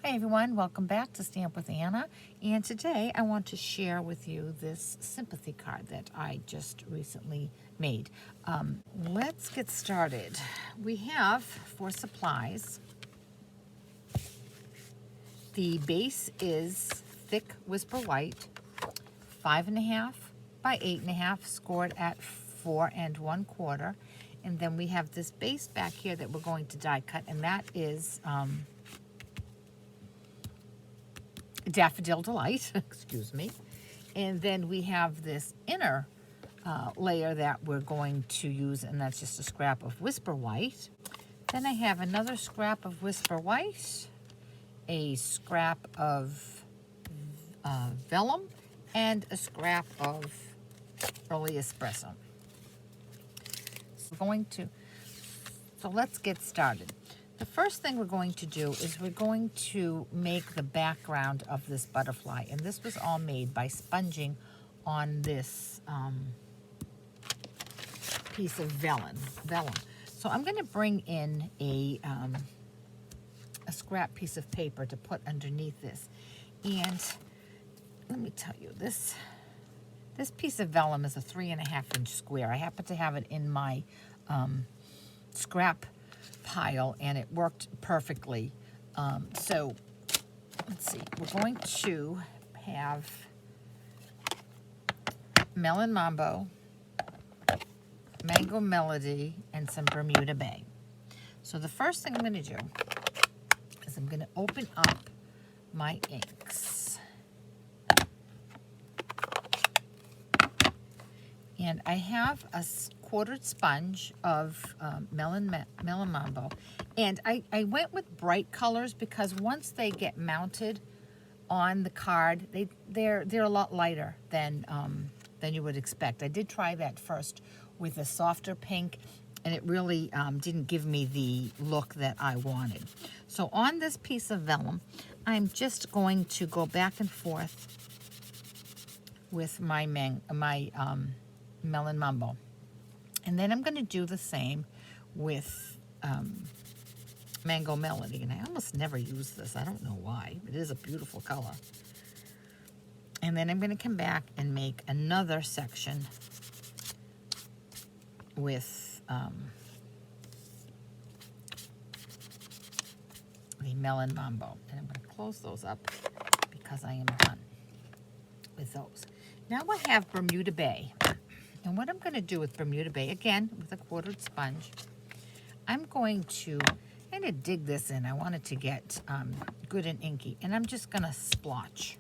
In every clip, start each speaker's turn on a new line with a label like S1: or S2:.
S1: Hi everyone, welcome back to Stamp with Anna, and today I want to share with you this Sympathy card that I just recently made. Let's get started. We have, for supplies, the base is thick Whisper White, 5.5 by 8.5, scored at 4 1/4, and then we have this base back here that we're going to die cut, and that is Daffodil Delight, excuse me. And then we have this inner layer that we're going to use, and that's just a scrap of Whisper White. Then I have another scrap of Whisper White, a scrap of Vellum, and a scrap of Early Espresso. So let's get started. The first thing we're going to do is we're going to make the background of this butterfly, and this was all made by sponging on this piece of vellum. So I'm going to bring in a scrap piece of paper to put underneath this, and let me tell you, this piece of vellum is a 3.5 inch square. I happen to have it in my scrap pile, and it worked perfectly. So let's see, we're going to have Melon Mambo, Mango Melody, and some Bermuda Bay. So the first thing I'm going to do is I'm going to open up my inks, and I have a quartered sponge of Melon Mambo, and I went with bright colors because once they get mounted on the card, they're a lot lighter than you would expect. I did try that first with a softer pink, and it really didn't give me the look that I wanted. So on this piece of vellum, I'm just going to go back and forth with my Melon Mambo. And then I'm going to do the same with Mango Melody. And I almost never use this. I don't know why. It is a beautiful color. And then I'm going to come back and make another section with the Melon Mambo. And I'm going to close those up because I am done with those. Now I have Bermuda Bay. And what I'm going to do with Bermuda Bay, again, with a quartered sponge, I'm going to kind of dig this in. I want it to get good and inky. And I'm just going to splotch.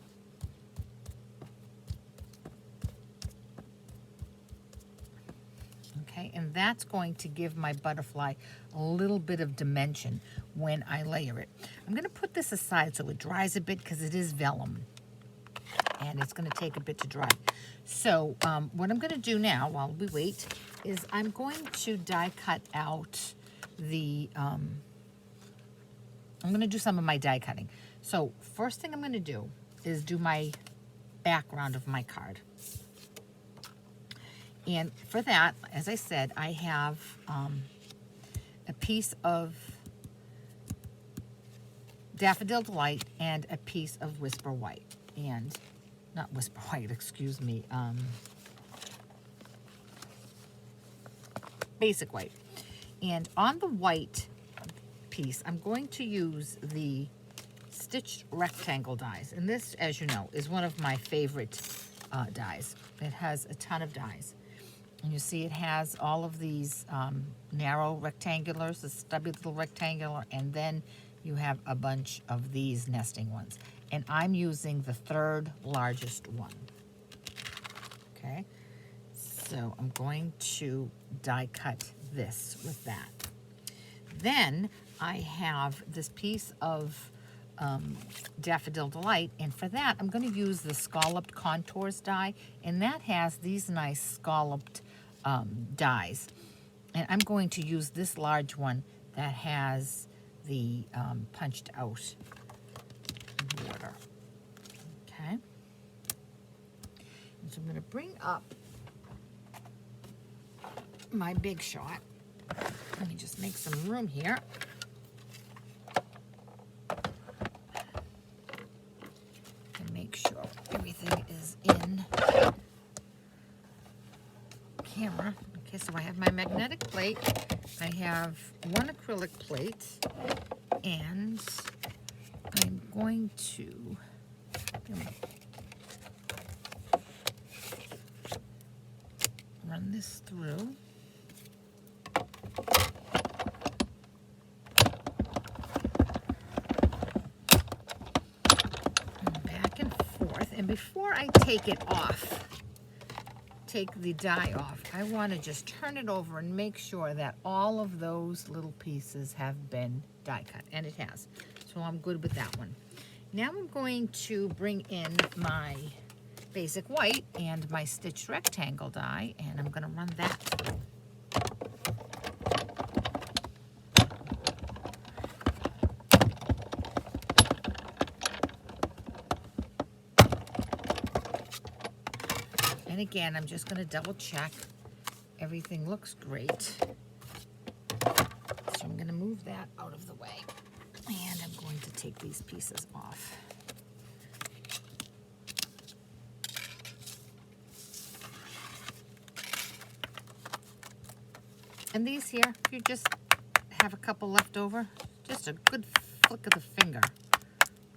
S1: Okay, and that's going to give my butterfly a little bit of dimension when I layer it. I'm going to put this aside so it dries a bit because it is vellum, and it's going to take a bit to dry. So what I'm going to do now, while we wait, is I'm going to die cut out the, I'm going to do some of my die cutting. So first thing I'm going to do is do my background of my card. And for that, as I said, I have a piece of Daffodil Delight and a piece of Whisper White. And not Whisper White, excuse me, Basic White. And on the white piece, I'm going to use the stitched rectangle dies. And this, as you know, is one of my favorite dies. It has a ton of dies. And you see it has all of these narrow rectangulars, the stubby little rectangular, and then you have a bunch of these nesting ones. And I'm using the third largest one. Okay, so I'm going to die cut this with that. Then I have this piece of Daffodil Delight, and for that I'm going to use the Scalloped Contours die, and that has these nice scalloped dies. And I'm going to use this large one that has the punched out border. Okay. And so I'm going to bring up my Big Shot. Let me just make some room here. camera. Okay, so I have my magnetic plate. I have one acrylic plate, and I'm going to run this through. And back and forth. And before I take it off, take the die off, I want to just turn it over and make sure that all of those little pieces have been die cut, and it has. So I'm good with that one. Now I'm going to bring in my basic white and my stitched rectangle die, and I'm going to run that through. And again, I'm just going to double check everything looks great. So I'm going to move that out of the way. And I'm going to take these pieces off. And these here, if you just have a couple left over, just a good flick of the finger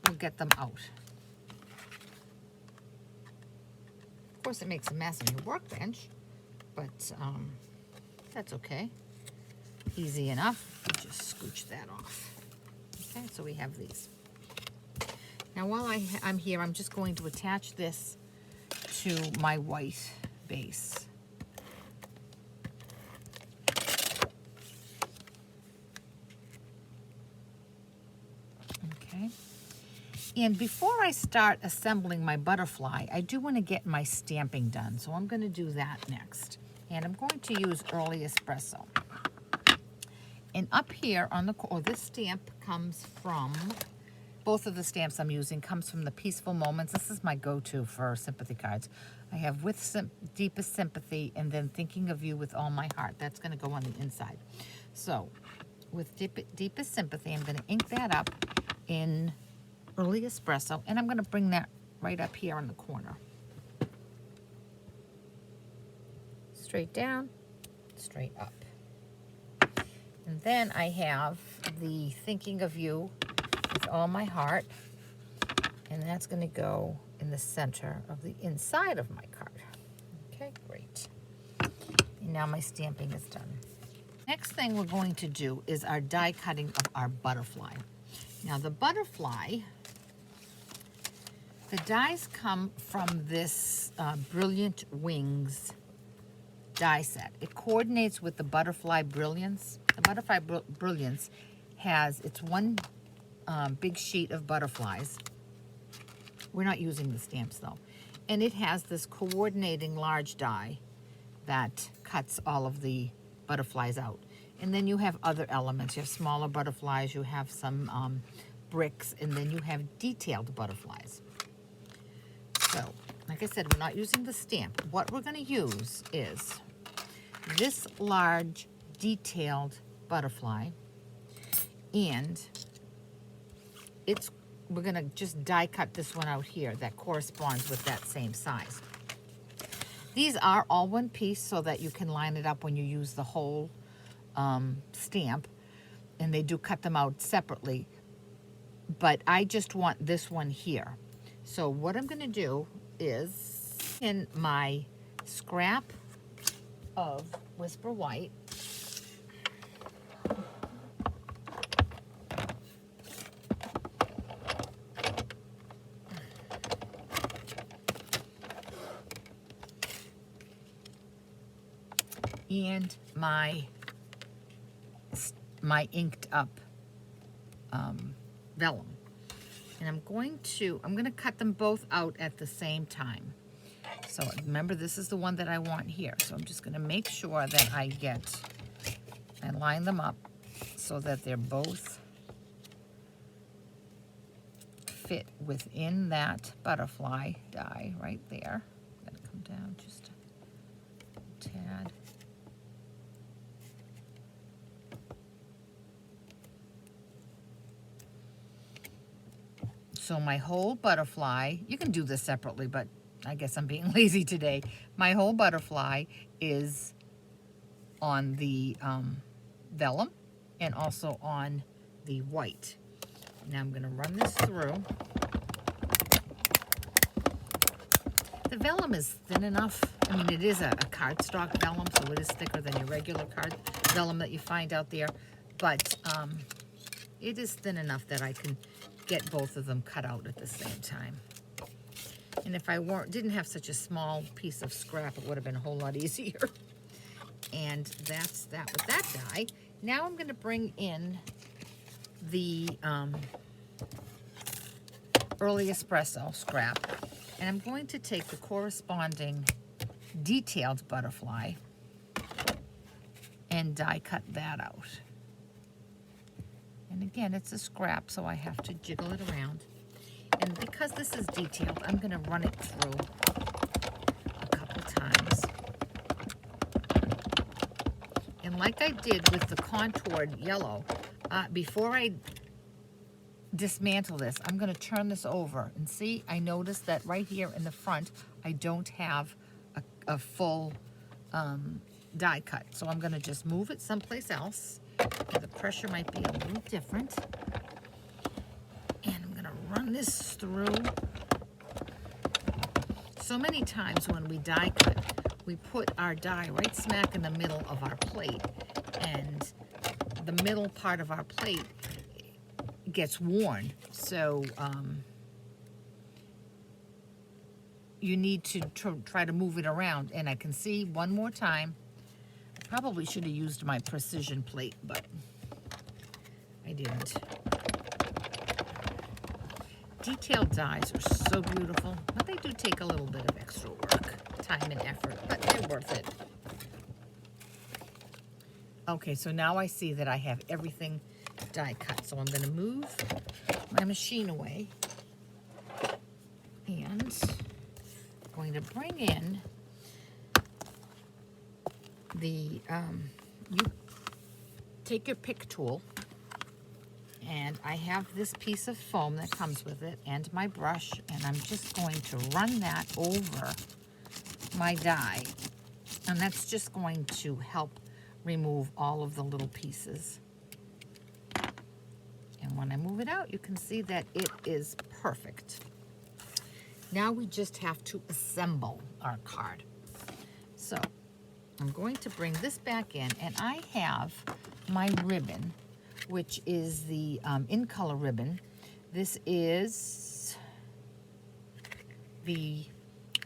S1: will get them out. Of course, it makes a mess on your workbench, but that's okay. Easy enough. Just scooch that off. Okay, so we have these. Now, while I'm here, I'm just going to attach this to my white base. Okay. And before I start assembling my butterfly, I do want to get my stamping done. So I'm going to do that next. And I'm going to use Early Espresso. And up here on the, this stamp comes from, both of the stamps I'm using comes from the Peaceful Moments. This is my go-to for sympathy cards. I have With Deepest Sympathy and then Thinking of You with All My Heart. That's going to go on the inside. So with Deepest Sympathy, I'm going to ink that up in Early Espresso, and I'm going to bring that right up here in the corner. Straight down, straight up. And then I have the Thinking of You with All My Heart, and that's going to go in the center of the inside of my card. Okay, great. And now my stamping is done. Next thing we're going to do is our die cutting of our butterfly. Now the butterfly, the dies come from this Brilliant Wings die set. It coordinates with the Butterfly Brilliance. The Butterfly Brilliance has, it's one big sheet of butterflies. We're not using the stamps though. And it has this coordinating large die that cuts all of the butterflies out. And then you have other elements. You have smaller butterflies, you have some bricks, and then you have detailed butterflies. So, like I said, we're not using the stamp. What we're going to use is this large detailed butterfly, and we're going to just die cut this one out here that corresponds with that same size. These are all one piece so that you can line it up when you use the whole stamp, and they do cut them out separately, but I just want this one here. So what I'm going to do is in my scrap of Whisper White, and my inked up vellum. And I'm going to cut them both out at the same time. So remember, this is the one that I want here. So I'm just going to make sure that I line them up so that they're both fit within that butterfly die right there. I'm going to come down just a tad. So my whole butterfly, you can do this separately, but I guess I'm being lazy today. My whole butterfly is on the vellum and also on the white. Now I'm going to run this through. The vellum is thin enough. I mean, it is a cardstock vellum, so it is thicker than your regular card vellum that you find out there. But it is thin enough that I can get both of them cut out at the same time. And if I didn't have such a small piece of scrap, it would have been a whole lot easier. And that's that with that die. Now I'm going to bring in the early espresso scrap, and I'm going to take the corresponding detailed butterfly and die cut that out. And again, it's a scrap, so I have to jiggle it around. And because this is detailed, I'm going to run it through a couple times. And like I did with the contoured yellow, before I dismantle this, I'm going to turn this over. And see, I noticed that right here in the front, I don't have a full die cut. So I'm going to just move it someplace else. The pressure might be a little different. And I'm going to run this through. So many times when we die cut, we put our die right smack in the middle of our plate. And the middle part of our plate gets worn. So you need to try to move it around. And I can see one more time. Probably should have used my precision plate, but I didn't. Detailed dies are so beautiful, but they do take a little bit of extra work, time and effort, but they're worth it. Okay, so now I see that I have everything die cut, so I'm going to move my machine away, and I'm going to bring in the, you take your pick tool, and I have this piece of foam that comes with it and my brush, and I'm just going to run that over my die, and that's just going to help remove all of the little pieces. And when I move it out, you can see that it is perfect. Now we just have to assemble our card. So I'm going to bring this back in, and I have my ribbon, which is the in color ribbon. This is the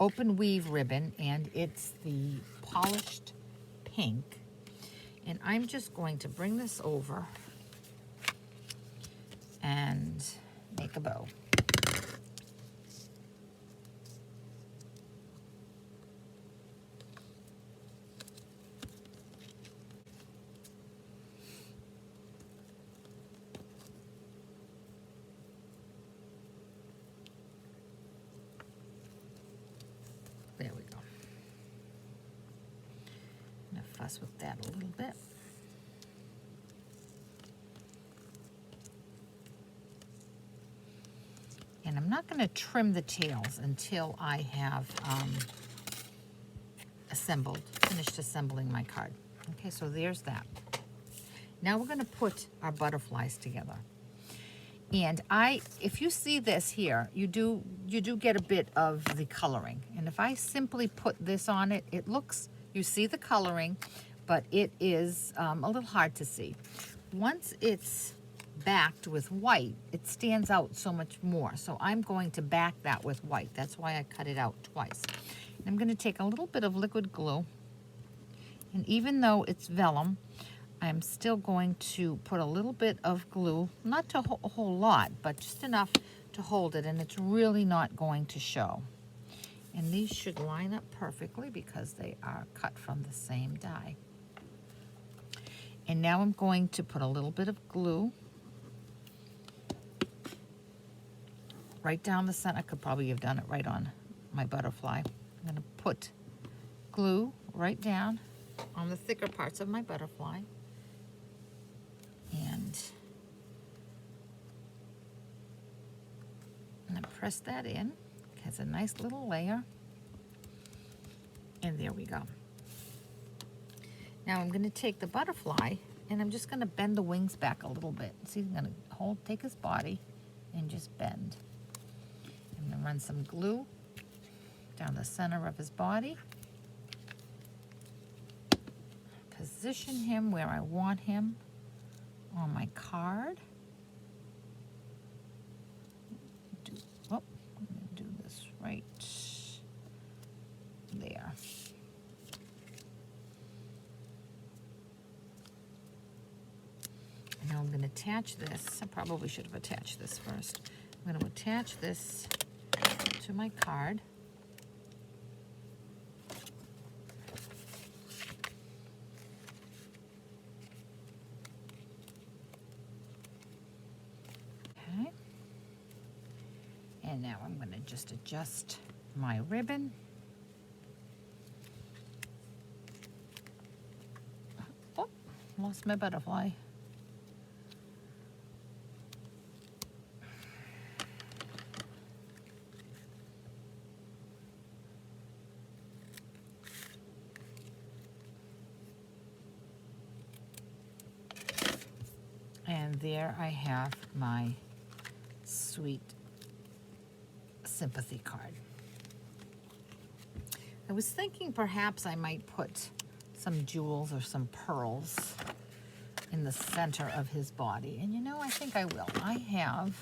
S1: open weave ribbon, and it's the polished pink. And I'm just going to bring this over and make a bow. There we go. I'm going to fuss with that a little bit. And I'm not going to trim the tails until I have finished assembling my card. Okay, so there's that. Now we're going to put our butterflies together. And if you see this here, you do get a bit of the coloring. And if I simply put this on it, it looks, you see the coloring, but it is a little hard to see. Once it's backed with white, it stands out so much more. So I'm going to back that with white. That's why I cut it out twice. And I'm going to take a little bit of liquid glue, and even though it's vellum, I'm still going to put a little bit of glue, not a whole lot, but just enough to hold it, and it's really not going to show. And these should line up perfectly because they are cut from the same die. And now I'm going to put a little bit of glue right down the center. I could probably have done it right on my butterfly. I'm going to put glue right down on the thicker parts of my butterfly. And I'm going to press that in. It has a nice little layer. And there we go. Now I'm going to take the butterfly and I'm just going to bend the wings back a little bit. See, I'm going to take his body and just bend. I'm going to run some glue down the center of his body. Position him where I want him on my card. I'm going to do this right there. Now I'm going to attach this. I probably should have attached this first. I'm going to attach this to my card. Okay. And now I'm going to just adjust my ribbon. Oh, lost my butterfly. And there I have my sweet sympathy card. I was thinking perhaps I might put some jewels or some pearls in the center of his body. And you know, I think I will. I have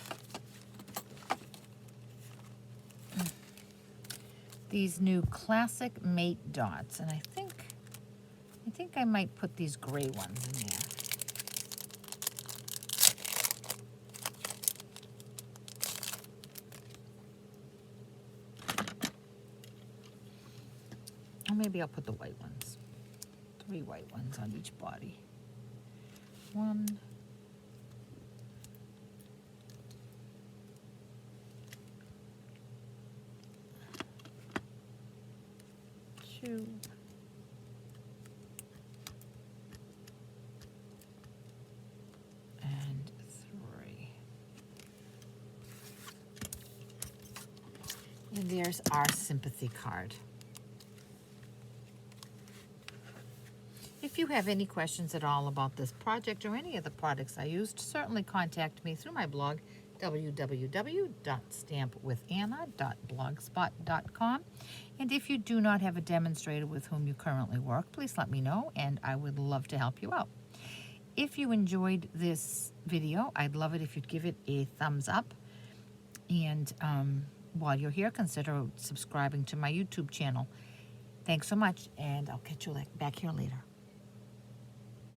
S1: these new classic mate dots, and I think I might put these gray ones in there. Or maybe I'll put the white ones. 3 white ones on each body. 1, 2, and 3. And there's our sympathy card. If you have any questions at all about this project or any of the products I used, certainly contact me through my blog, www.stampwithanna.blogspot.com. And if you do not have a demonstrator with whom you currently work, please let me know, and I would love to help you out. If you enjoyed this video, I'd love it if you'd give it a thumbs up. And while you're here, consider subscribing to my YouTube channel. Thanks so much, and I'll catch you back here later.